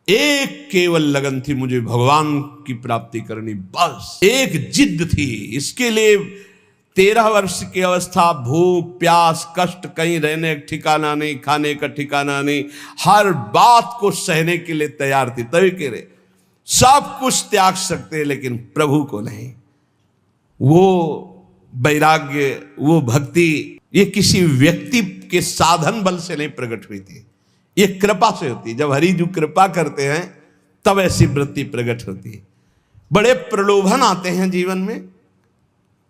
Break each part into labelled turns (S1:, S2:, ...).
S1: एक केवल लगन थी, मुझे भगवान की प्राप्ति करनी, बस एक जिद थी। इसके लिए 13 वर्ष की अवस्था, भूख प्यास कष्ट, कहीं रहने का ठिकाना नहीं, खाने का ठिकाना नहीं, हर बात को सहने के लिए तैयार थी। तभी कह रहे सब कुछ त्याग सकते लेकिन प्रभु को नहीं। वो वैराग्य, वो भक्ति, ये किसी व्यक्ति के साधन बल से नहीं प्रकट हुई थी, ये कृपा से होती है। जब हरि जी कृपा करते हैं तब ऐसी वृत्ति प्रकट होती है। बड़े प्रलोभन आते हैं जीवन में,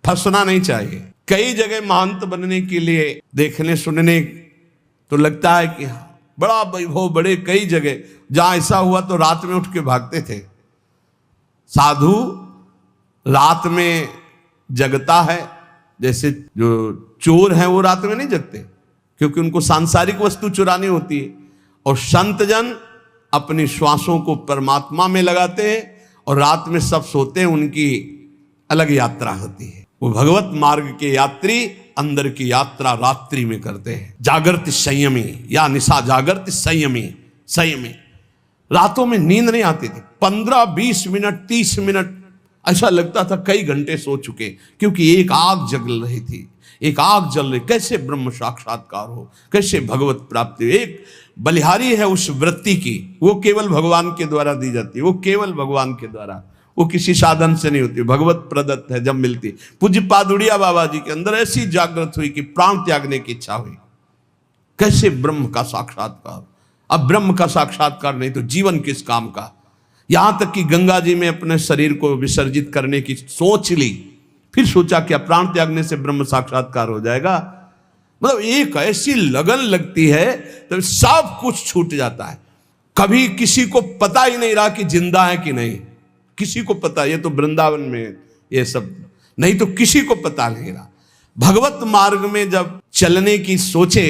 S1: फंसना नहीं चाहिए। कई जगह महंत बनने के लिए देखने सुनने तो लगता है कि बड़ा वैभव, बड़े कई जगह जहां ऐसा हुआ तो रात में उठ के भागते थे। साधु रात में जगता है, जैसे जो चोर हैं वो रात में नहीं जगते क्योंकि उनको सांसारिक वस्तु चुरानी होती है। और संत जन अपनी श्वासों को परमात्मा में लगाते हैं और रात में सब सोते हैं, उनकी अलग यात्रा होती है। वो भगवत मार्ग के यात्री अंदर की यात्रा रात्रि में करते हैं। जागृत संयमी या निशा जागृत संयमी रातों में नींद नहीं आती थी। 15-20 मिनट 30 मिनट ऐसा लगता था कई घंटे सो चुके, क्योंकि एक आग जल रही थी, एक आग जल रही। कैसे ब्रह्म साक्षात्कार हो, कैसे भगवत प्राप्ति। एक बलिहारी है उस वृत्ति की, वो केवल भगवान के द्वारा दी जाती है, वो केवल भगवान के द्वारा, वो किसी साधन से नहीं होती, भगवत प्रदत्त है। जब मिलती पूज्य पादुड़िया बाबा जी के अंदर ऐसी जागृत हुई कि प्राण त्यागने की इच्छा हुई। कैसे ब्रह्म का साक्षात्कार। अब ब्रह्म का साक्षात्कार नहीं तो जीवन किस काम का। यहां तक कि गंगा जी में अपने शरीर को विसर्जित करने की सोच ली, फिर सोचा क्या प्राण त्यागने से ब्रह्म साक्षात्कार हो जाएगा। मतलब एक ऐसी लगन लगती है तो सब कुछ छूट जाता है। कभी किसी को पता ही नहीं रहा कि जिंदा है कि नहीं, किसी को पता, ये तो वृंदावन में ये सब नहीं तो किसी को पता नहीं रहा। भगवत मार्ग में जब चलने की सोचे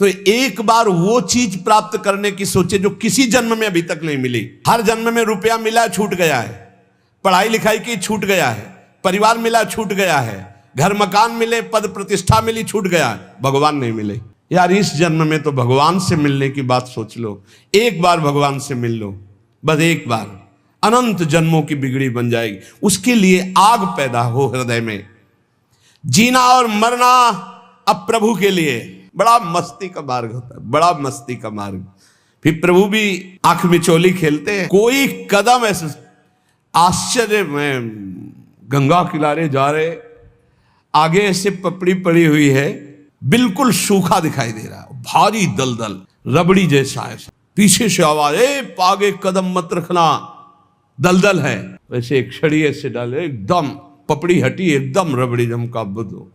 S1: तो एक बार वो चीज प्राप्त करने की सोचे जो किसी जन्म में अभी तक नहीं मिली। हर जन्म में रुपया मिला छूट गया है, पढ़ाई लिखाई की छूट गया है, परिवार मिला छूट गया है, घर मकान मिले, पद प्रतिष्ठा मिली छूट गया है, भगवान नहीं मिले। यार इस जन्म में तो भगवान से मिलने की बात सोच लो, एक बार भगवान से मिल लो, बस एक बार, अनंत जन्मों की बिगड़ी बन जाएगी। उसके लिए आग पैदा हो हृदय में, जीना और मरना अब प्रभु के लिए। बड़ा मस्ती का मार्ग होता है, बड़ा मस्ती का मार्ग। फिर प्रभु भी आंख मिचौली खेलते हैं। कोई कदम ऐसे आश्चर्य में, गंगा किनारे जा रहे, आगे ऐसे पपड़ी पड़ी हुई है, बिल्कुल सूखा दिखाई दे रहा है, भारी दलदल रबड़ी जैसा है। पीछे से आवाज, ए आगे कदम मत रखना, दलदल है। वैसे एक छड़ी ऐसे डाले, एकदम पपड़ी हटी, एकदम रबड़ी जमका बुद्धो।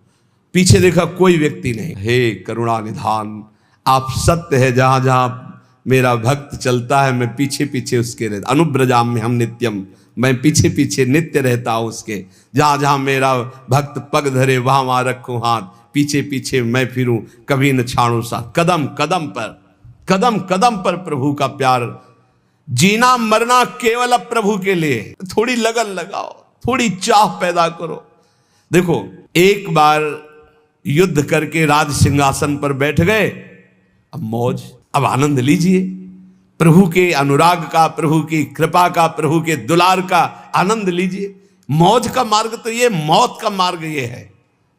S1: पीछे देखा कोई व्यक्ति नहीं। हे करुणा निधान, आप सत्य है, जहां जहां मेरा भक्त चलता है मैं पीछे पीछे उसके रहता। अनुब्रजाम में हम नित्यम, मैं पीछे पीछे नित्य रहता हूं उसके। जहां जहां मेरा भक्त पग धरे वहां वहां रखूं हाथ, पीछे पीछे मैं फिरूं, कभी न छाड़ू साथ। कदम कदम पर प्रभु का प्यार। जीना मरना केवल अब प्रभु के लिए। थोड़ी लगन लगाओ, थोड़ी चाह पैदा करो। देखो एक बार युद्ध करके राज सिंहासन पर बैठ गए, अब मौज, अब आनंद लीजिए प्रभु के अनुराग का, प्रभु की कृपा का, प्रभु के दुलार का आनंद लीजिए। मौज का मार्ग तो ये, मौत का मार्ग ये है।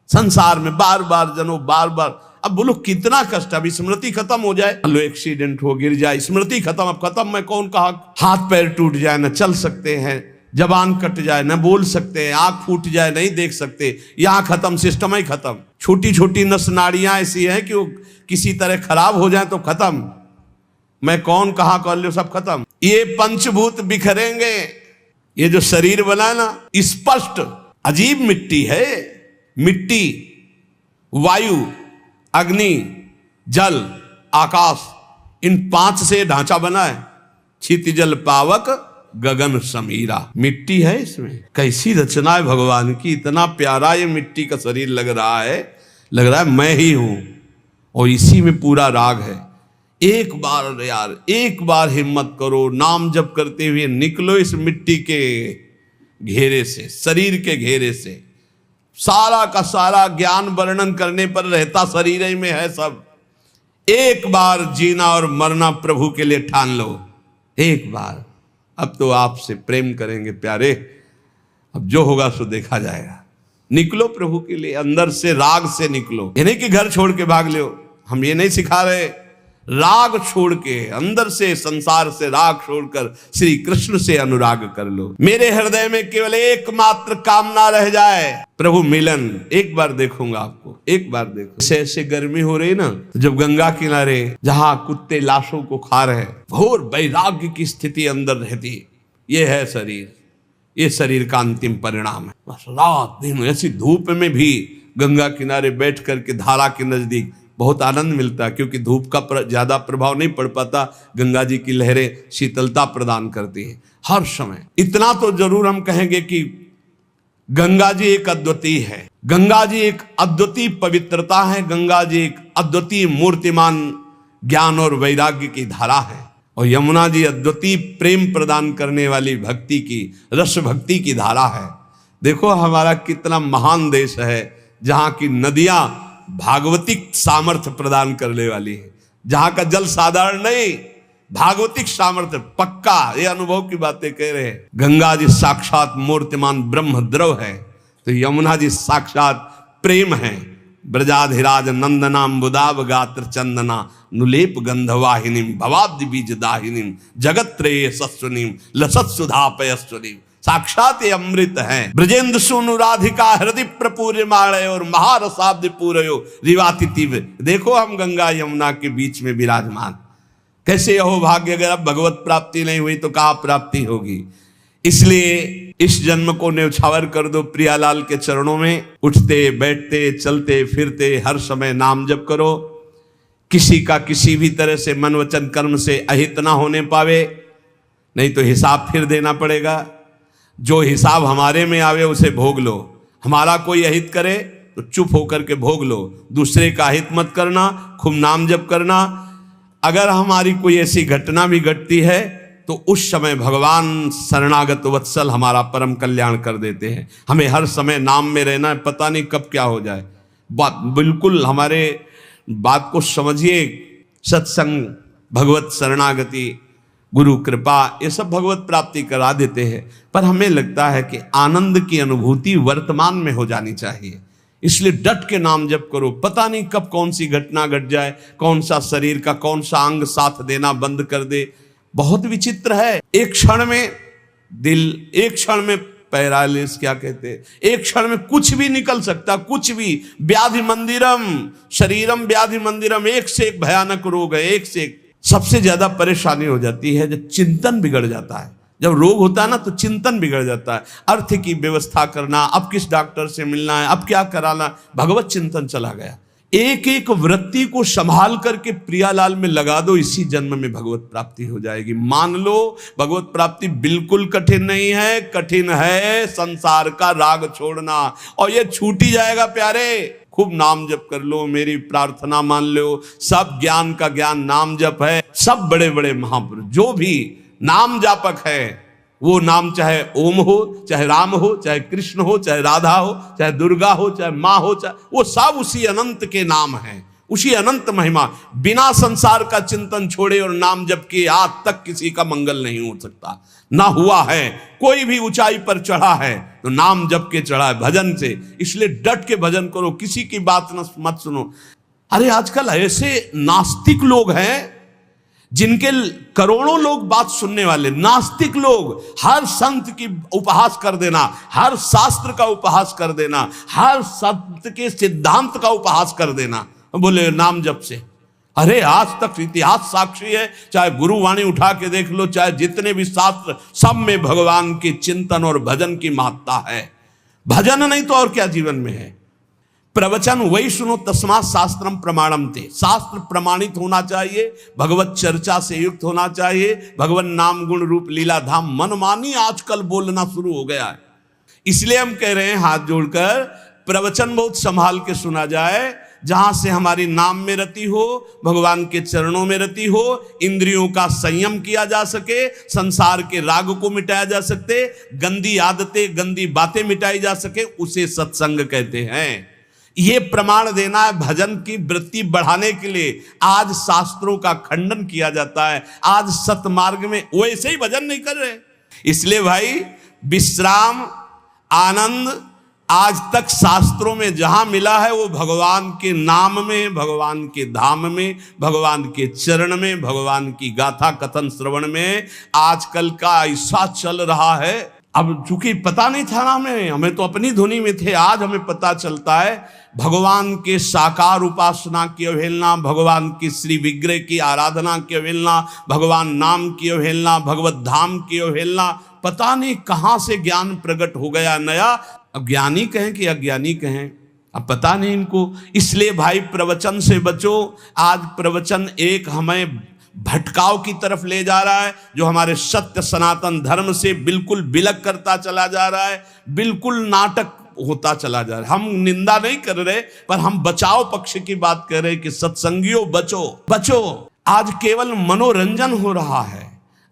S1: संसार में बार बार जनो, बार बार, अब बोलो कितना कष्ट। अब स्मृति खत्म हो जाए, लो एक्सीडेंट हो, गिर जाए, स्मृति खत्म, अब खत्म। मैं कौन कहा, हाथ पैर टूट जाए, न चल सकते हैं, जबान कट जाए, न बोल सकते हैं, आंख फूट जाए, नहीं देख सकते, यहां खत्म, सिस्टम ही खत्म। छोटी छोटी नस नाड़ियां ऐसी हैं कि वो किसी तरह खराब हो जाए तो खत्म। मैं कौन कहा कर लो, सब खत्म। ये पंचभूत बिखरेंगे। ये जो शरीर बना ना, स्पष्ट अजीब मिट्टी है। मिट्टी, वायु, अग्नि, जल, आकाश, इन 5 से ढांचा बना है। क्षितिजल पावक गगन समीरा, मिट्टी है इसमें। कैसी रचना है भगवान की, इतना प्यारा ये मिट्टी का शरीर लग रहा है मैं ही हूं, और इसी में पूरा राग है। एक बार यार, एक बार हिम्मत करो, नाम जप करते हुए निकलो इस मिट्टी के घेरे से, शरीर के घेरे से। सारा का सारा ज्ञान वर्णन करने पर रहता शरीर ही में है सब। एक बार जीना और मरना प्रभु के लिए ठान लो, एक बार अब तो आपसे प्रेम करेंगे प्यारे, अब जो होगा सो देखा जाएगा। निकलो प्रभु के लिए, अंदर से राग से निकलो। ये नहीं कि घर छोड़ के भाग लो, हम ये नहीं सिखा रहे। राग छोड़ के, अंदर से, संसार से राग छोड़कर श्री कृष्ण से अनुराग कर लो। मेरे हृदय में केवल एकमात्र कामना रह जाए, प्रभु मिलन। एक बार देखूंगा आपको, एक बार देखो। ऐसे ऐसे गर्मी हो रही ना, तो जब गंगा किनारे जहां कुत्ते लाशों को खा रहे, घोर वैराग्य की स्थिति अंदर रहती, ये है शरीर, ये शरीर का अंतिम परिणाम है। बस रात दिन ऐसी धूप में भी गंगा किनारे बैठ करके धारा के नजदीक बहुत आनंद मिलता है, क्योंकि धूप का ज्यादा प्रभाव नहीं पड़ पाता। गंगा जी की लहरें शीतलता प्रदान करती है हर समय। इतना तो जरूर हम कहेंगे कि गंगा जी एक अद्वितीय है, गंगा जी एक अद्वितीय पवित्रता है, गंगा जी एक अद्वितीय मूर्तिमान ज्ञान और वैराग्य की धारा है, और यमुना जी अद्वितीय प्रेम प्रदान करने वाली भक्ति की, रस भक्ति की धारा है। देखो हमारा कितना महान देश है, जहां की नदियां भागवतिक सामर्थ्य प्रदान करने वाली है, जहां का जल साधारण नहीं, भागवतिक सामर्थ्य पक्का। ये अनुभव की बातें कह रहे हैं। गंगा जी साक्षात मूर्तिमान ब्रह्म द्रव है, तो यमुना जी साक्षात प्रेम है। ब्रजाधिराज नंदनाम बुदाब गात्र चंदना नुलेप गंधवाहिनीम भवाब्धि बीज दाहिनीम जगत त्रय सस्वनीम लसत सुधा पयस्वनीम। साक्षात ये अमृत है। ब्रजेंद्र सुनु राधिका हृदय प्रपूर्य माणय और महारसाब्द पूरयो रिवातिथिव। देखो हम गंगा यमुना के बीच में विराजमान, कैसे हो भाग्य। अगर अब भगवत प्राप्ति नहीं हुई तो कहाँ प्राप्ति होगी। इसलिए इस जन्म को न्यौछावर कर दो प्रियालाल के चरणों में। उठते बैठते चलते फिरते हर समय नाम जप करो। किसी का किसी भी तरह से मन वचन कर्म से अहित ना होने पावे, नहीं तो हिसाब फिर देना पड़ेगा। जो हिसाब हमारे में आवे उसे भोग लो। हमारा कोई अहित करे तो चुप होकर के भोग लो, दूसरे का अहित मत करना, खूब नाम जप करना। अगर हमारी कोई ऐसी घटना भी घटती है तो उस समय भगवान शरणागत वत्सल हमारा परम कल्याण कर देते हैं। हमें हर समय नाम में रहना है, पता नहीं कब क्या हो जाए। बात बिल्कुल हमारे बात को समझिए। सत्संग, भगवत शरणागति, गुरु कृपा, ये सब भगवत प्राप्ति करा देते हैं, पर हमें लगता है कि आनंद की अनुभूति वर्तमान में हो जानी चाहिए। इसलिए डट के नाम जप करो। पता नहीं कब कौन सी घटना घट जाए, कौन सा शरीर का कौन सा अंग साथ देना बंद कर दे। बहुत विचित्र है। एक क्षण में दिल, एक क्षण में पैरालिस, क्या कहते हैं, एक क्षण में कुछ भी निकल सकता, कुछ भी। व्याधि मंदिरम शरीरम व्याधि मंदिरम, एक से एक भयानक रोग है, एक से एक। सबसे ज्यादा परेशानी हो जाती है जब चिंतन बिगड़ जाता है। जब रोग होता है ना तो चिंतन बिगड़ जाता है। अर्थ की व्यवस्था करना, अब किस डॉक्टर से मिलना है, अब क्या कराना, भगवत चिंतन चला गया। एक एक वृत्ति को संभाल करके प्रियालाल में लगा दो, इसी जन्म में भगवत प्राप्ति हो जाएगी। मान लो भगवत प्राप्ति बिल्कुल कठिन नहीं है, कठिन है संसार का राग छोड़ना, और ये छूट ही जाएगा प्यारे। खूब नाम जप कर लो, मेरी प्रार्थना मान लो। सब ज्ञान का ज्ञान नाम जप है। सब बड़े बड़े महापुरुष जो भी नाम जापक है, वो नाम चाहे ओम हो, चाहे राम हो, चाहे कृष्ण हो, चाहे राधा हो, चाहे दुर्गा हो, चाहे माँ हो, चाहे वो सब उसी अनंत के नाम हैं, उसी अनंत महिमा। बिना संसार का चिंतन छोड़े और नाम जप के आज तक किसी का मंगल नहीं हो सकता, ना हुआ है। कोई भी ऊंचाई पर चढ़ा है तो नाम जप के चढ़ा है, भजन से। इसलिए डट के भजन करो, किसी की बात मत सुनो। अरे आजकल ऐसे नास्तिक लोग हैं जिनके करोड़ों लोग बात सुनने वाले, नास्तिक लोग। हर संत की उपहास कर देना, हर शास्त्र का उपहास कर देना, हर संत के सिद्धांत का उपहास कर देना, बोले नाम जप से। अरे आज तक इतिहास साक्षी है, चाहे गुरुवाणी उठा के देख लो, चाहे जितने भी शास्त्र, सब में भगवान की चिंतन और भजन की महत्ता है। भजन नहीं तो और क्या जीवन में है। प्रवचन वही सुनो तस्मात् शास्त्रम प्रमाणम ते। शास्त्र प्रमाणित होना चाहिए, भगवत चर्चा से युक्त होना चाहिए। भगवान नाम गुण रूप लीला धाम मनमानी आजकल बोलना शुरू हो गया है। इसलिए हम कह रहे हैं हाथ जोड़कर, प्रवचन बहुत संभाल के सुना जाए, जहां से हमारी नाम में रति हो, भगवान के चरणों में रति हो, इंद्रियों का संयम किया जा सके, संसार के राग को मिटाया जा सके, गंदी आदतें, गंदी बातें मिटाई जा सके, उसे सत्संग कहते हैं। ये प्रमाण देना है भजन की वृत्ति बढ़ाने के लिए आज शास्त्रों का खंडन किया जाता है। आज सतमार्ग में वैसे ही भजन नहीं कर रहे। इसलिए भाई विश्राम, आनंद आज तक शास्त्रों में जहां मिला है वो भगवान के नाम में, भगवान के धाम में, भगवान के चरण में, भगवान की गाथा कथन श्रवण में। आजकल का ऐसा चल रहा है, अब चूंकि पता नहीं था ना हमें तो अपनी धुनी में थे, आज हमें पता चलता है भगवान के साकार उपासना की अवहेलना, भगवान की श्री विग्रह की आराधना की अवहेलना, भगवान नाम की अवहेलना, भगवत धाम की अवहेलना। पता नहीं कहां से ज्ञान प्रकट हो गया नया, अब ज्ञानी कहें कि अज्ञानी कहें, अब पता नहीं इनको। इसलिए भाई प्रवचन से बचो। आज प्रवचन एक हमें भटकाव की तरफ ले जा रहा है, जो हमारे सत्य सनातन धर्म से बिल्कुल विलग करता चला जा रहा है, बिल्कुल नाटक होता चला जा रहा है। हम निंदा नहीं कर रहे, पर हम बचाव पक्ष की बात कर रहे कि सत्संगियों बचो बचो। आज केवल मनोरंजन हो रहा है,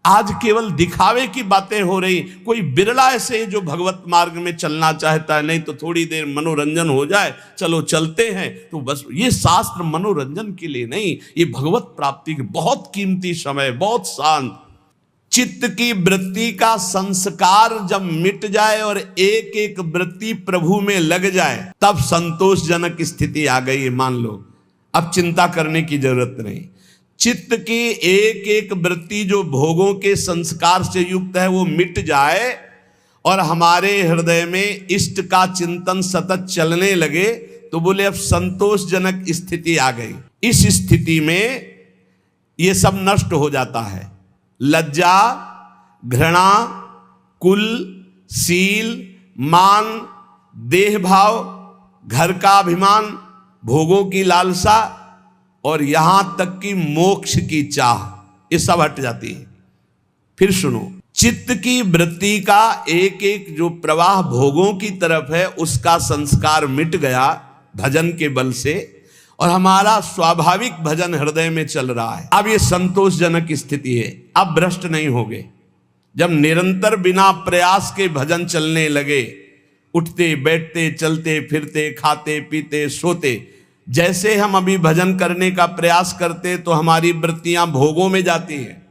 S1: आज केवल दिखावे की बातें हो रही। कोई बिरला ऐसे जो भगवत मार्ग में चलना चाहता है, नहीं तो थोड़ी देर मनोरंजन हो जाए, चलो चलते हैं, तो बस। ये शास्त्र मनोरंजन के लिए नहीं, ये भगवत प्राप्ति के बहुत कीमती समय, बहुत शांत। चित्त की वृत्ति का संस्कार जब मिट जाए और एक एक वृत्ति प्रभु में लग जाए, तब संतोषजनक स्थिति आ गई है। मान लो अब चिंता करने की जरूरत नहीं। चित्त की एक एक वृत्ति जो भोगों के संस्कार से युक्त है वो मिट जाए और हमारे हृदय में इष्ट का चिंतन सतत चलने लगे, तो बोले अब संतोषजनक स्थिति आ गई। इस स्थिति में ये सब नष्ट हो जाता है। लज्जा, घृणा, कुल, सील, मान, देह भाव, घर का अभिमान, भोगों की लालसा और यहां तक कि मोक्ष की चाह, ये सब हट जाती है। फिर सुनो, चित्त की वृत्ति का एक एक जो प्रवाह भोगों की तरफ है उसका संस्कार मिट गया भजन के बल से, और हमारा स्वाभाविक भजन हृदय में चल रहा है। अब ये संतोषजनक स्थिति है। अब भ्रष्ट नहीं होगे। जब निरंतर बिना प्रयास के भजन चलने लगे, उठते बैठते चलते फिरते खाते पीते सोते, जैसे हम अभी भजन करने का प्रयास करते तो हमारी वृत्तियां भोगों में जाती हैं।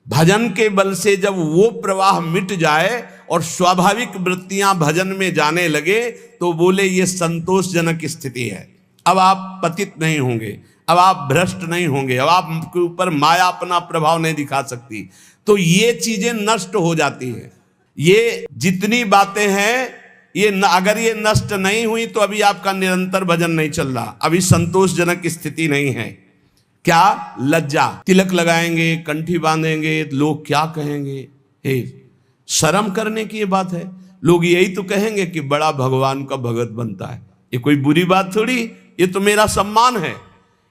S1: भजन के बल से जब वो प्रवाह मिट जाए और स्वाभाविक वृत्तियां भजन में जाने लगे, तो बोले ये संतोषजनक स्थिति है। अब आप पतित नहीं होंगे, अब आप भ्रष्ट नहीं होंगे, अब आपके ऊपर माया अपना प्रभाव नहीं दिखा सकती। तो ये चीजें नष्ट हो जाती हैं। ये जितनी बातें हैं, ये अगर ये नष्ट नहीं हुई तो अभी आपका निरंतर भजन नहीं चल रहा, अभी संतोषजनक स्थिति नहीं है। क्या? लज्जा, तिलक लगाएंगे, कंठी बांधेंगे, लोग क्या कहेंगे, हे शर्म करने की ये बात है। लोग यही तो कहेंगे कि बड़ा भगवान का भगत बनता है। ये कोई बुरी बात थोड़ी, ये तो मेरा सम्मान है।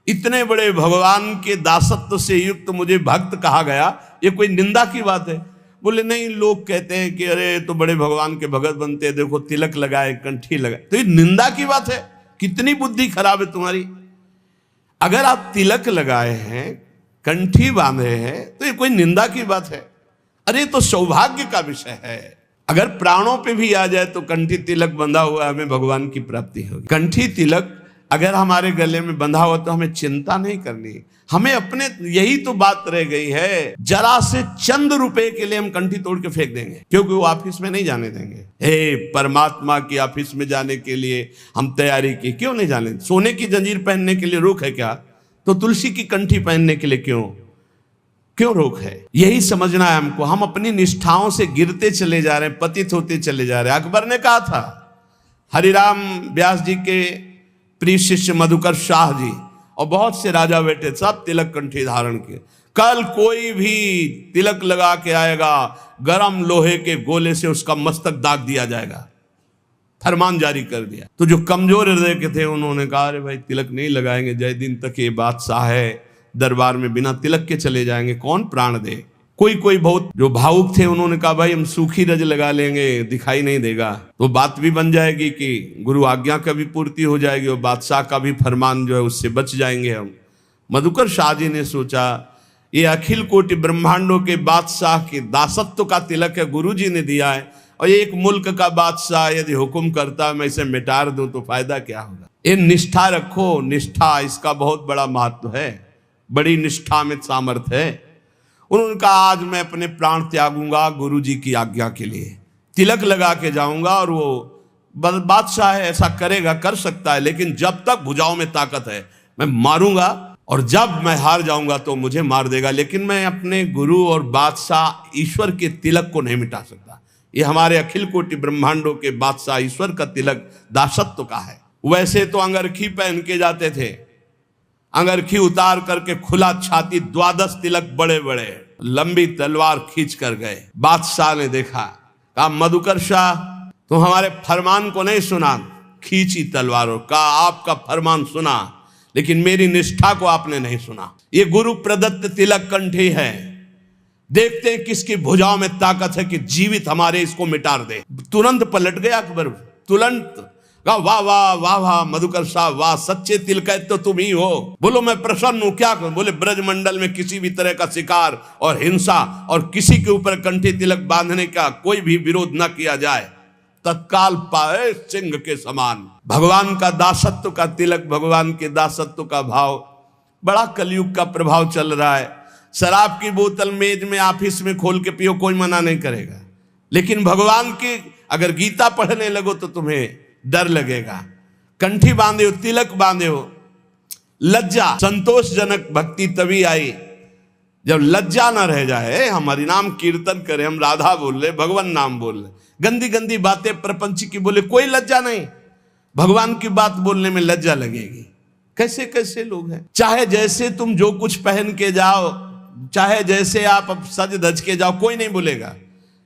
S1: इतने बड़े भगवान के दासत्व से युक्त मुझे भक्त कहा गया, ये कोई निंदा की बात है? बोले नहीं, लोग कहते हैं कि अरे तो बड़े भगवान के भगत बनते हैं, देखो तिलक लगाए, कंठी लगाए, तो ये निंदा की बात है? कितनी बुद्धि खराब है तुम्हारी। अगर आप तिलक लगाए हैं, कंठी बांधे हैं, तो ये कोई निंदा की बात है? अरे तो सौभाग्य का विषय है। अगर प्राणों पे भी आ जाए तो कंठी तिलक बंधा हुआ है, हमें भगवान की प्राप्ति होगी। कंठी तिलक अगर हमारे गले में बंधा हुआ तो हमें चिंता नहीं करनी। हमें अपने, यही तो बात रह गई है, जरा से चंद रुपए के लिए हम कंठी तोड़ के फेंक देंगे, क्योंकि वो ऑफिस में नहीं जाने देंगे। हे परमात्मा की ऑफिस में जाने के लिए हम तैयारी की, क्यों नहीं जाने? सोने की जंजीर पहनने के लिए रोक है क्या? तो तुलसी की कंठी पहनने के लिए क्यों रोक है? यही समझना है हमको। हम अपनी निष्ठाओं से गिरते चले जा रहे हैं, पतित होते चले जा रहे हैं। अकबर ने कहा था, हरिराम व्यास जी के प्रिय शिष्य मधुकर शाह जी और बहुत से राजा बेटे सब तिलक कंठी धारण किए। कल कोई भी तिलक लगा के आएगा, गरम लोहे के गोले से उसका मस्तक दाग दिया जाएगा, फरमान जारी कर दिया। तो जो कमजोर हृदय के थे उन्होंने कहा अरे भाई तिलक नहीं लगाएंगे, जय दिन तक ये बादशाह है, दरबार में बिना तिलक के चले जाएंगे, कौन प्राण दे। कोई बहुत जो भावुक थे उन्होंने कहा भाई हम सूखी रज लगा लेंगे, दिखाई नहीं देगा, तो बात भी बन जाएगी कि गुरु आज्ञा का भी पूर्ति हो जाएगी और बादशाह का भी फरमान जो है उससे बच जाएंगे हम। मधुकर शाह जी ने सोचा ये अखिल कोटि ब्रह्मांडों के बादशाह के दासत्व का तिलक है, गुरु जी ने दिया है, और एक मुल्क का बादशाह यदि हुक्म करता मैं इसे मिटा दूं तो फायदा क्या होगा। ये निष्ठा रखो, निष्ठा इसका बहुत बड़ा महत्व है, बड़ी निष्ठा में सामर्थ्य है। उन्होंने कहा आज मैं अपने प्राण त्यागूंगा गुरु जी की आज्ञा के लिए, तिलक लगा के जाऊंगा। और वो बादशाह है, ऐसा करेगा, कर सकता है, लेकिन जब तक भुजाओं में ताकत है मैं मारूंगा, और जब मैं हार जाऊंगा तो मुझे मार देगा, लेकिन मैं अपने गुरु और बादशाह ईश्वर के तिलक को नहीं मिटा सकता। ये हमारे अखिल कोटि ब्रह्मांडों के बादशाह ईश्वर का तिलक दासत्व का है। वैसे तो अंगरखी पहन के जाते थे, अंगरखी उतार करके खुला छाती, 12 तिलक बड़े बड़े, लंबी तलवार खींच कर गए। बादशाह ने देखा, कहा मधुकर शाह तुम हमारे फरमान को नहीं सुना, खींची तलवारों का आपका फरमान सुना, लेकिन मेरी निष्ठा को आपने नहीं सुना। ये गुरु प्रदत्त तिलक कंठी है, देखते हैं किसकी भुजाओं में ताकत है कि जीवित हमारे इसको मिटार दे। तुरंत पलट गया अकबर, तुरंत कहा वाह वाह वाह वाह मधुकर साहब वाह, सच्चे तिलकैत तो तुम ही हो। बोलो मैं प्रसन्न हूं, क्या करूं? बोले ब्रजमंडल में किसी भी तरह का शिकार और हिंसा और किसी के ऊपर कंठी तिलक बांधने का कोई भी विरोध न किया जाए, तत्काल पाए सिंह के समान। भगवान का दासत्व का तिलक, भगवान के दासत्व का भाव, बड़ा कलयुग का प्रभाव चल रहा है। शराब की बोतल मेज में ऑफिस में खोल के पियो, कोई मना नहीं करेगा, लेकिन भगवान की अगर गीता पढ़ने लगो तो तुम्हें डर लगेगा। कंठी बांधे हो, तिलक बांधे हो, लज्जा, संतोषजनक भक्ति तभी आई जब लज्जा ना रह जाए। हम हरिनाम कीर्तन करें, हम राधा बोल रहे, भगवान नाम बोल रहे, गंदी गंदी बातें प्रपंच की बोले, कोई लज्जा नहीं। भगवान की बात बोलने में लज्जा लगेगी। कैसे कैसे लोग हैं, चाहे जैसे तुम जो कुछ पहन के जाओ, चाहे जैसे आप अब सज धज के जाओ, कोई नहीं बोलेगा,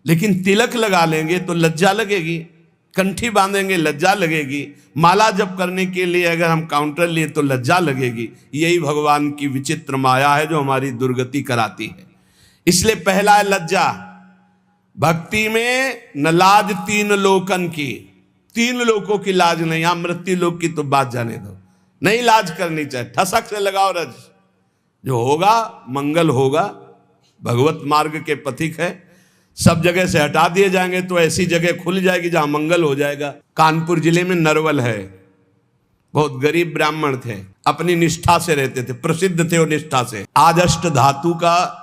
S1: लेकिन तिलक लगा लेंगे तो लज्जा लगेगी, कंठी बांधेंगे लज्जा लगेगी, माला जप करने के लिए अगर हम काउंटर लिए तो लज्जा लगेगी। यही भगवान की विचित्र माया है जो हमारी दुर्गति कराती है। इसलिए पहला है लज्जा। भक्ति में न लाज तीन लोकन की, 3 लोगों की लाज नहीं, यहां मृत्यु लोक की तो बात जाने दो, नहीं लाज करनी चाहिए। ठसक से लगाओ रज, जो होगा मंगल होगा। भगवत मार्ग के पथिक है, सब जगह से हटा दिए जाएंगे तो ऐसी जगह खुल जाएगी जहां मंगल हो जाएगा। कानपुर जिले में नरवल है, बहुत गरीब ब्राह्मण थे, अपनी निष्ठा से रहते थे, प्रसिद्ध थे वो निष्ठा से। आज अष्ट धातु का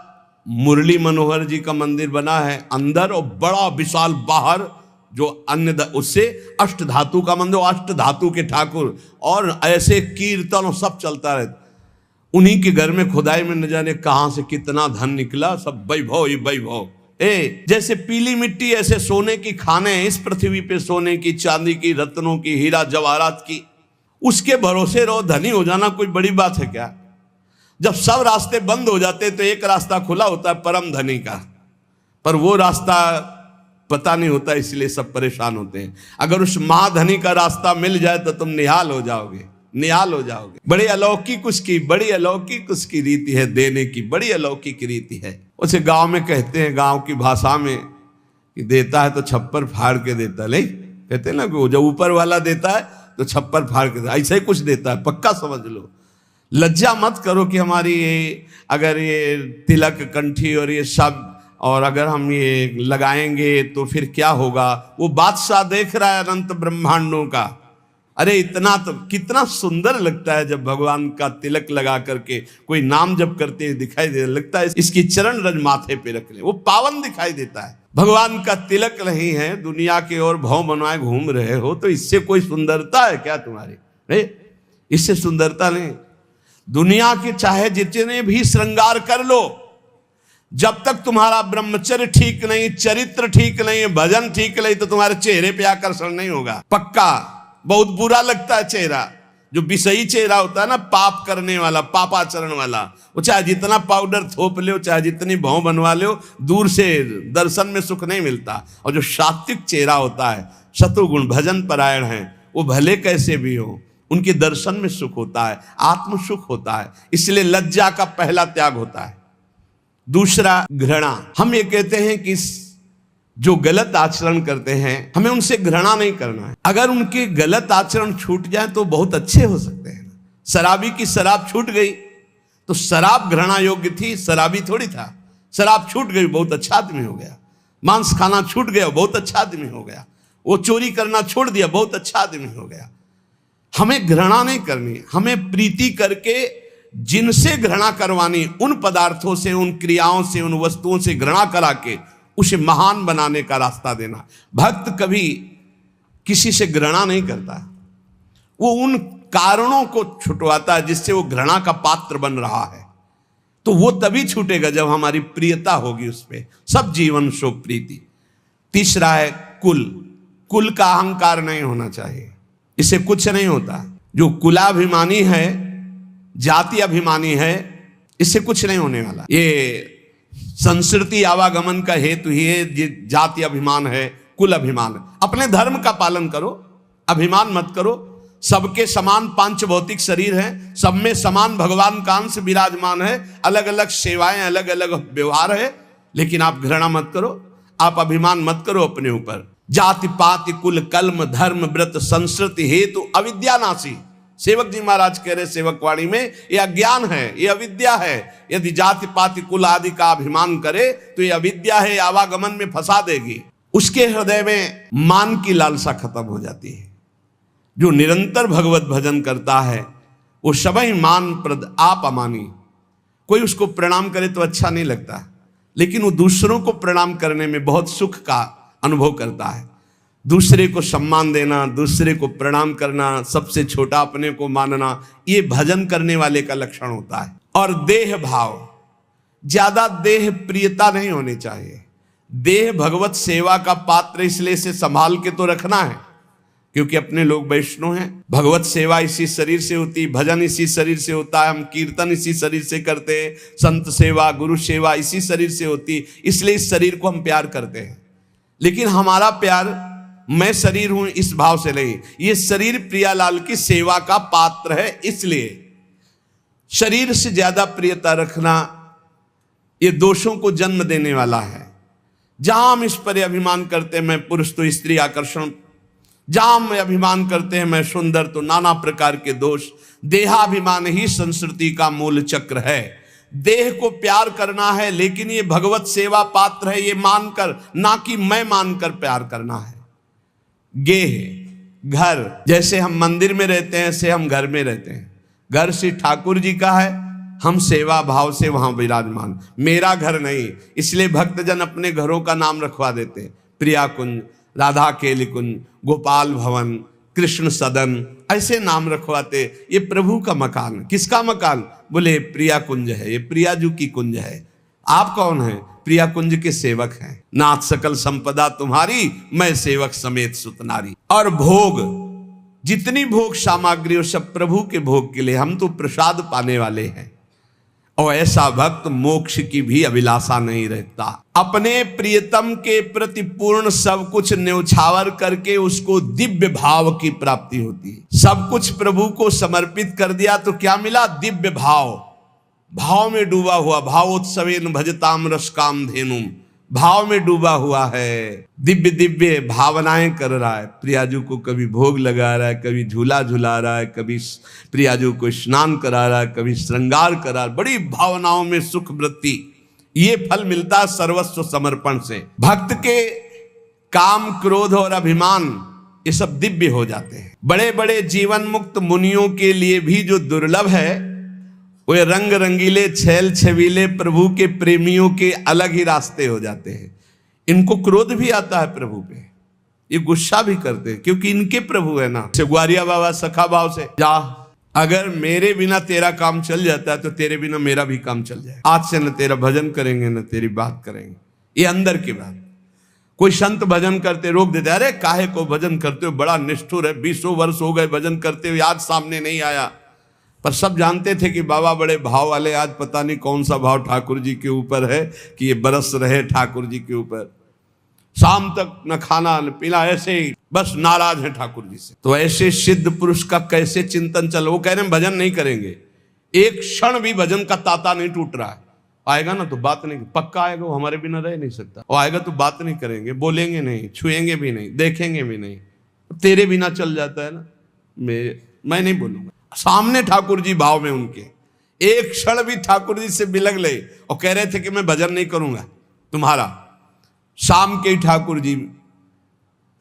S1: मुरली मनोहर जी का मंदिर बना है अंदर, और बड़ा विशाल बाहर जो अन्य उससे अष्ट धातु का मंदिर, अष्ट धातु के ठाकुर, और ऐसे कीर्तन सब चलता रहता। उन्हीं के घर में खुदाई में न जाने कहां से कितना धन निकला, सब वैभव ही वैभव। जैसे पीली मिट्टी ऐसे सोने की खाने हैं इस पृथ्वी पे, सोने की, चांदी की, रत्नों की, हीरा जवाहरात की, उसके भरोसे रहो। धनी हो जाना कोई बड़ी बात है क्या? जब सब रास्ते बंद हो जाते तो एक रास्ता खुला होता है परम धनी का, पर वो रास्ता पता नहीं होता, इसलिए सब परेशान होते हैं। अगर उस महाधनी का रास्ता मिल जाए तो तुम निहाल हो जाओगे, निहाल हो जाओगे। बड़ी अलौकिक उसकी, बड़ी अलौकिक उसकी रीति है देने की, बड़ी अलौकिक रीति है। उसे गांव में कहते हैं, गांव की भाषा में, कि देता है तो छप्पर फाड़ के देता है। नहीं कहते ना, कि जब ऊपर वाला देता है तो छप्पर फाड़ के देता है, ऐसा ही कुछ देता है, पक्का समझ लो। लज्जा मत करो कि हमारी ये अगर ये तिलक कंठी और ये सब, और अगर हम ये लगाएंगे तो फिर क्या होगा। वो बादशाह देख रहा है अनंत ब्रह्मांडों का। अरे इतना तो कितना सुंदर लगता है जब भगवान का तिलक लगा करके कोई नाम जप करते हुए दिखाई दे, लगता है इसकी चरण रज माथे पे रख ले, वो पावन दिखाई देता है। भगवान का तिलक नहीं है, दुनिया के और भव बनवाए घूम रहे हो, तो इससे कोई सुंदरता है क्या तुम्हारी? नहीं, इससे सुंदरता नहीं। दुनिया के चाहे जितने भी श्रृंगार कर लो, जब तक तुम्हारा ब्रह्मचर्य ठीक नहीं, चरित्र ठीक नहीं, भजन ठीक नहीं, तो तुम्हारे चेहरे पे आकर्षण नहीं होगा, पक्का। बहुत बुरा लगता है चेहरा, जो विषयी चेहरा होता है ना, पाप करने वाला, पापाचरण वाला, वो चाहे जितना पाउडर थोप ले, चाहे जितनी भौं बनवा ले, दूर से दर्शन में सुख नहीं मिलता। और जो सात्विक चेहरा होता है, शत्रुगुण भजन परायण है, वो भले कैसे भी हो, उनके दर्शन में सुख होता है, आत्म सुख होता है। इसलिए लज्जा का पहला त्याग होता है। दूसरा घृणा। हम ये कहते हैं कि जो गलत आचरण करते हैं हमें उनसे घृणा नहीं करना है। अगर उनके गलत आचरण छूट जाए तो बहुत अच्छे हो सकते हैं। शराबी की शराब छूट गई तो शराब घृणा योग्य थी, शराबी थोड़ी था। शराब छूट गई, बहुत अच्छा आदमी हो गया। मांस खाना छूट गया, बहुत अच्छा आदमी हो गया। वो चोरी करना छोड़ दिया, बहुत अच्छा आदमी हो गया। हमें घृणा नहीं करनी, हमें प्रीति करके जिनसे घृणा करवानी, उन पदार्थों से, उन क्रियाओं से, उन वस्तुओं से घृणा करा के उसे महान बनाने का रास्ता देना। भक्त कभी किसी से घृणा नहीं करता, वो उन कारणों को छुटवाता है जिससे वो घृणा का पात्र बन रहा है। तो वो तभी छूटेगा जब हमारी प्रियता होगी उस पर। सब जीवन शोक प्रीति। तीसरा है कुल। कुल का अहंकार नहीं होना चाहिए, इससे कुछ नहीं होता। जो कुलाभिमानी है, जाति अभिमानी है, इससे कुछ नहीं होने वाला। ये संस्कृति आवागमन का हेतु ही है, जाति अभिमान है, कुल अभिमान है। अपने धर्म का पालन करो, अभिमान मत करो। सबके समान पांच भौतिक शरीर हैं, सब में समान भगवान का अंश विराजमान है, अलग अलग सेवाएं, अलग अलग व्यवहार है, लेकिन आप घृणा मत करो, आप अभिमान मत करो अपने ऊपर। जाति पाति कुल कल्म धर्म व्रत संस्कृति हेतु अविद्यानाशी। सेवक जी महाराज कह रहे सेवकवाणी में, ये अज्ञान है, ये अविद्या है। यदि जाति पाति कुल आदि का अभिमान करे तो ये अविद्या है, आवागमन में फंसा देगी। उसके हृदय में मान की लालसा खत्म हो जाती है। जो निरंतर भगवत भजन करता है वो सबही मान प्रद आप अमानी। कोई उसको प्रणाम करे तो अच्छा नहीं लगता, लेकिन वो दूसरों को प्रणाम करने में बहुत सुख का अनुभव करता है। दूसरे को सम्मान देना, दूसरे को प्रणाम करना, सबसे छोटा अपने को मानना, ये भजन करने वाले का लक्षण होता है। और देह भाव, ज्यादा देह प्रियता नहीं होनी चाहिए। देह भगवत सेवा का पात्र, इसलिए इसे संभाल के तो रखना है, क्योंकि अपने लोग वैष्णव हैं। भगवत सेवा इसी शरीर से होती, भजन इसी शरीर से होता है, हम कीर्तन इसी शरीर से करते हैं, संत सेवा गुरु सेवा इसी शरीर से होती, इसलिए इस शरीर को हम प्यार करते हैं। लेकिन हमारा प्यार मैं शरीर हूं इस भाव से नहीं, ये शरीर प्रियालाल की सेवा का पात्र है, इसलिए शरीर से ज्यादा प्रियता रखना ये दोषों को जन्म देने वाला है। जहां हम इस पर अभिमान करते हैं मैं पुरुष तो स्त्री आकर्षण, जहां हम अभिमान करते हैं मैं सुंदर तो नाना प्रकार के दोष। देहाभिमान ही संस्कृति का मूल चक्र है। देह को प्यार करना है, लेकिन ये भगवत सेवा पात्र है ये मानकर, ना कि मैं मानकर प्यार करना है। गेह घर, जैसे हम मंदिर में रहते हैं ऐसे हम घर में रहते हैं। घर श्री ठाकुर जी का है, हम सेवा भाव से वहां विराजमान। मेरा घर नहीं, इसलिए भक्तजन अपने घरों का नाम रखवा देते हैं। प्रिया कुंज, राधा केली कुंज, गोपाल भवन, कृष्ण सदन, ऐसे नाम रखवाते। ये प्रभु का मकान। किसका मकान? बोले प्रिया कुंज है, ये प्रियाजू की कुंज है। आप कौन हैं? प्रिया कुंज के सेवक हैं। नाथ सकल संपदा तुम्हारी, मैं सेवक समेत सुतनारी। और भोग, जितनी भोग सामग्री वो सब प्रभु के भोग के लिए, हम तो प्रसाद पाने वाले हैं। और ऐसा भक्त मोक्ष की भी अभिलाषा नहीं रखता। अपने प्रियतम के प्रति पूर्ण सब कुछ न्यौछावर करके उसको दिव्य भाव की प्राप्ति होती है। सब कुछ प्रभु को समर्पित कर दिया तो क्या मिला? दिव्य भाव। भाव में डूबा हुआ, भावोत्सवेन भजताम रस काम धेनुम, भाव में डूबा हुआ है, दिव्य दिव्य भावनाएं कर रहा है। प्रियाजू को कभी भोग लगा रहा है, कभी झूला झुला रहा है, कभी प्रियाजू को स्नान करा रहा है, कभी श्रृंगार करा, बड़ी भावनाओं में सुख वृत्ति। ये फल मिलता है सर्वस्व समर्पण से। भक्त के काम क्रोध और अभिमान ये सब दिव्य हो जाते हैं। बड़े बड़े जीवन मुक्त मुनियों के लिए भी जो दुर्लभ है, वे रंग रंगीले छैल छबीले प्रभु के प्रेमियों के अलग ही रास्ते हो जाते हैं। इनको क्रोध भी आता है प्रभु पे, ये गुस्सा भी करते हैं, क्योंकि इनके प्रभु है ना। ग्वारिया बाबा सखा भाव से, जा अगर मेरे बिना तेरा काम चल जाता है तो तेरे बिना मेरा भी काम चल जाए। आज से न तेरा भजन करेंगे न तेरी बात करेंगे। ये अंदर की बात। कोई संत भजन करते रोक देते, अरे काहे को भजन करते हो, बड़ा निष्ठुर है, 20 वर्ष हो गए भजन करते हुए, आज सामने नहीं आया। पर सब जानते थे कि बाबा बड़े भाव वाले, आज पता नहीं कौन सा भाव ठाकुर जी के ऊपर है कि ये बरस रहे ठाकुर जी के ऊपर। शाम तक न खाना न पीना, ऐसे ही बस नाराज है ठाकुर जी से। तो ऐसे सिद्ध पुरुष का कैसे चिंतन चल। वो कह रहे हैं भजन नहीं करेंगे, एक क्षण भी भजन का ताता नहीं टूट रहा है। आएगा ना तो बात नहीं, पक्का आएगा, वो हमारे बिना रह नहीं सकता। और आएगा तो बात नहीं करेंगे, बोलेंगे नहीं, छुएंगे भी नहीं, देखेंगे भी नहीं। तेरे बिना चल जाता है ना, मैं नहीं बोलूंगा। सामने ठाकुर जी भाव में उनके, एक क्षण भी ठाकुर जी से बिलग ले और कह रहे थे कि मैं भजन नहीं करूंगा तुम्हारा। शाम के ठाकुर जी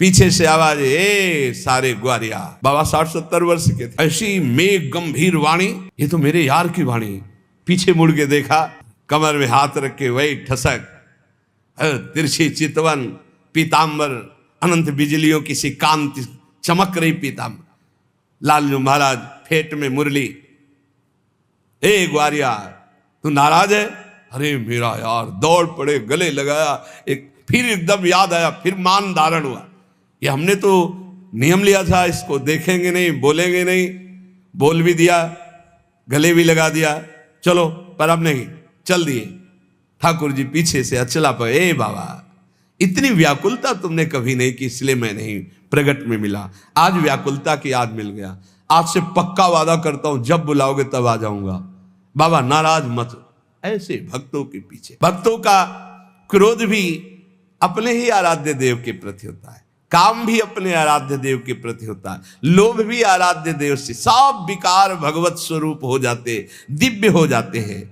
S1: पीछे से आवाज, ए सारे ग्वारिया। बाबा 60-70 वर्ष के थे। ऐसी मेघ गंभीर वाणी, ये तो मेरे यार की वाणी। पीछे मुड़ के देखा, कमर में हाथ रख के वही ठसक, तिरछी चितवन, पीताम्बर, अनंत बिजलियों की सी कांति चमक रही पीताम्बर। लालजू महाराज फेट में मुरली। ए ग्वारिया, तू नाराज है? अरे मेरा यार, दौड़ पड़े, गले लगाया। फिर एकदम याद आया, फिर मान धारण हुआ। ये हमने तो नियम लिया था, इसको देखेंगे नहीं, बोलेंगे नहीं। बोल भी दिया, गले भी लगा दिया, चलो, पर अब नहीं, चल दिए। ठाकुर जी पीछे से अचला पर, ए बाबा, इतनी व्याकुलता तुमने कभी नहीं की, इसलिए मैं नहीं प्रगट में मिला। आज व्याकुलता की याद मिल गया। आज से पक्का वादा करता हूं, जब बुलाओगे तब आ जाऊंगा। बाबा नाराज मत। ऐसे भक्तों के पीछे, भक्तों का क्रोध भी अपने ही आराध्य देव के प्रति होता है, काम भी अपने आराध्य देव के प्रति होता है, लोभ भी आराध्य देव से। सब विकार भगवत स्वरूप हो जाते, दिव्य हो जाते हैं।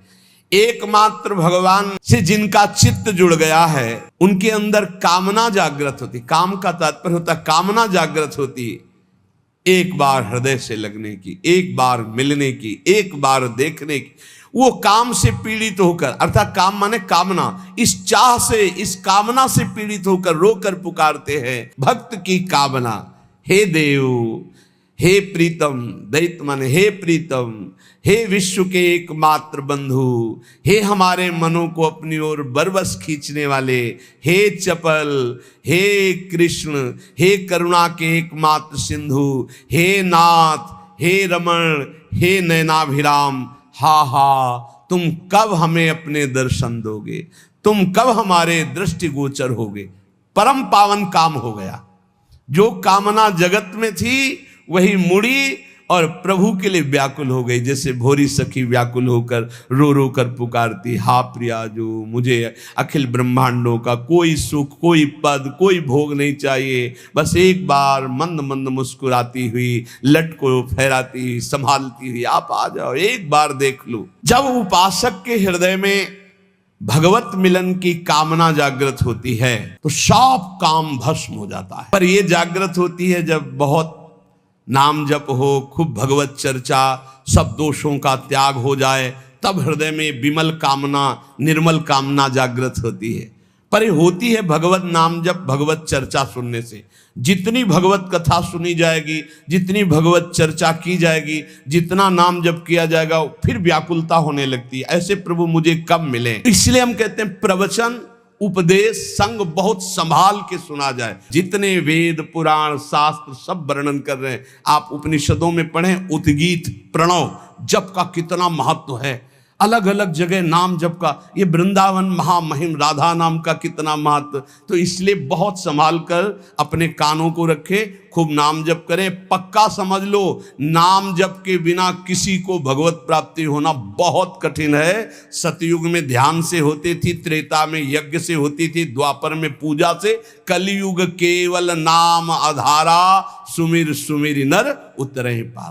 S1: एकमात्र भगवान से जिनका चित्त जुड़ गया है, उनके अंदर कामना जागृत होती। काम का तात्पर्य होता है कामना जागृत होती, एक बार हृदय से लगने की, एक बार मिलने की, एक बार देखने की। वो काम से पीड़ित होकर, अर्थात काम माने कामना, इस चाह से, इस कामना से पीड़ित होकर रोकर पुकारते हैं भक्त की कामना। हे देव, हे प्रीतम, दैत्य माने हे प्रीतम, हे विश्व के एकमात्र बंधु, हे हमारे मनों को अपनी ओर बरबस खींचने वाले, हे चपल, हे कृष्ण, हे करुणा के एकमात्र सिंधु, हे नाथ, हे रमण, हे नयनाभिराम। हा हा, तुम कब हमें अपने दर्शन दोगे? तुम कब हमारे दृष्टिगोचर होगे? परम पावन काम हो गया। जो कामना जगत में थी वही मुड़ी और प्रभु के लिए व्याकुल हो गई। जैसे भोरी सखी व्याकुल होकर रो रो कर पुकारती, हा प्रिया जो, मुझे अखिल ब्रह्मांडों का कोई सुख, कोई पद, कोई भोग नहीं चाहिए, बस एक बार मंद मंद मुस्कुराती हुई, लट को फहराती हुई, संभालती हुई, आप आ जाओ, एक बार देख लो। जब उपासक के हृदय में भगवत मिलन की कामना जागृत होती है तो सब काम भस्म हो जाता है। पर यह जागृत होती है जब बहुत नाम जप हो, खूब भगवत चर्चा, सब दोषों का त्याग हो जाए, तब हृदय में विमल कामना, निर्मल कामना जागृत होती है। पर ये होती है भगवत नाम जप, भगवत चर्चा सुनने से। जितनी भगवत कथा सुनी जाएगी, जितनी भगवत चर्चा की जाएगी, जितना नाम जप किया जाएगा, फिर व्याकुलता होने लगती है, ऐसे प्रभु मुझे कब मिले। इसलिए हम कहते हैं प्रवचन, उपदेश, संग बहुत संभाल के सुना जाए। जितने वेद, पुराण, शास्त्र सब वर्णन कर रहे हैं, आप उपनिषदों में पढ़ें, उद्गीत, प्रणव, जप का कितना महत्व है। अलग अलग जगह नाम जप का, ये वृंदावन महामहिम राधा नाम का कितना महत्व। तो इसलिए बहुत संभाल कर अपने कानों को रखें, खूब नाम जप करें। पक्का समझ लो, नाम जप के बिना किसी को भगवत प्राप्ति होना बहुत कठिन है। सतयुग में ध्यान से होती थी, त्रेता में यज्ञ से होती थी, द्वापर में पूजा से, कलयुग केवल नाम आधारा, सुमिर सुमिर नर उतरे पारा।